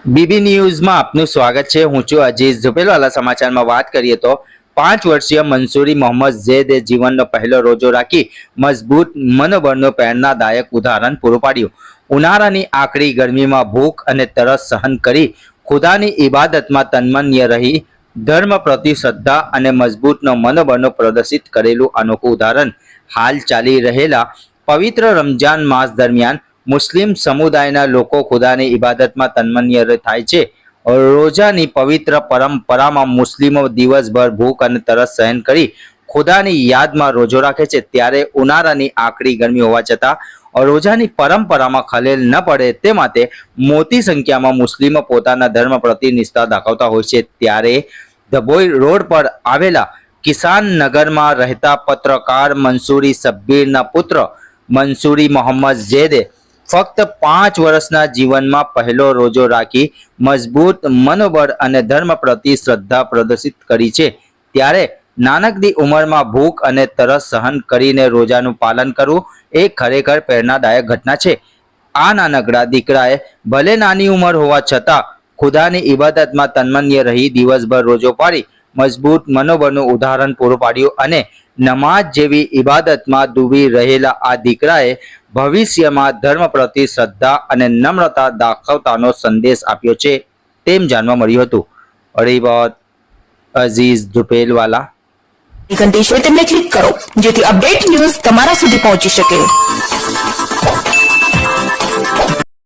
BB ન્યૂઝમાં આપનું સ્વાગત છે। હું છું અજીઝ ઝુપેલવાલા। સમાચારમાં વાત કરીએ તો 5 વર્ષીય મંસૂરી મોહમ્મદ ઝૈદે જીવનનો પહેલો રોજો રાખી મજબૂત મનોબળનું પ્રેરણાદાયક ઉદાહરણ પૂરું પાડ્યું। ઉનાળાની આકરી ગરમીમાં ભૂખ અને તરસ સહન કરી ખુદાની ઇબાદતમાં તન્મન્ય રહી ધર્મ પ્રતિ શ્રદ્ધા અને મજબૂતનો મનોબળનું પ્રદર્શિત કરેલું અનોખું ઉદાહરણ હાલ ચાલી રહેલા પવિત્ર રમજાન માસ દરમિયાન મુસ્લિમ સમુદાયના લોકો ખુદાની ઇબાદતમાં તન્મન્ય થાય છે। રોજાની પવિત્ર પરંપરામાં મુસ્લિમો દિવસભર ભૂખ અને તરસ સહન કરી ખુદાની યાદમાં રોજો રાખે છે। ત્યારે ઉનાળાની આકરી ગરમી હોવા છતાં રોજાની પરંપરામાં ખલેલ ન પડે તે માટે મોટી સંખ્યામાં મુસ્લિમો પોતાના ધર્મ પ્રતિ નિષ્ઠા દાખવતા હોય છે। ત્યારે ધબોઈ રોડ પર આવેલા કિસાન નગરમાં રહેતા પત્રકાર મંસૂરી શબ્બીરના પુત્ર મંસૂરી મોહમ્મદ ઝૈદે ફક્ત 5 વર્ષના જીવનમાં પહેલો રોજો રાખી મજબૂત મનોબળ અને ધર્મ પ્રતિ શ્રદ્ધા પ્રદર્શિત કરી છે। ત્યારે નાનકડી ઉંમરમાં ભૂખ અને તરસ સહન કરીને રોજાનું પાલન કરવું એ ખરેખર પ્રેરણાદાયક ઘટના છે। આ નાનકડા દીકરાએ ભલે નાની ઉંમર હોવા છતાં ખુદાની ઇબાદતમાં તન્મન્ય રહી દિવસભર રોજો પાડી મજબૂત મનોબળનું ઉદાહરણ પૂરું પાડ્યું અને નમાઝ જેવી ઇબાદતમાં ડૂબી રહેલા આ દીકરાએ ભવિષ્યમાં ધર્મ પ્રતિ શ્રદ્ધા અને નમ્રતા દાખવતાનો સંદેશ આપ્યો છે તેમ જાણવા મળ્યું હતું। રિપોર્ટ અઝીઝ ઝુપેલવાલા। ઘંટી છે તેમને ક્લિક કરો જેથી અપડેટ ન્યૂઝ તમારા સુધી પહોંચી શકે।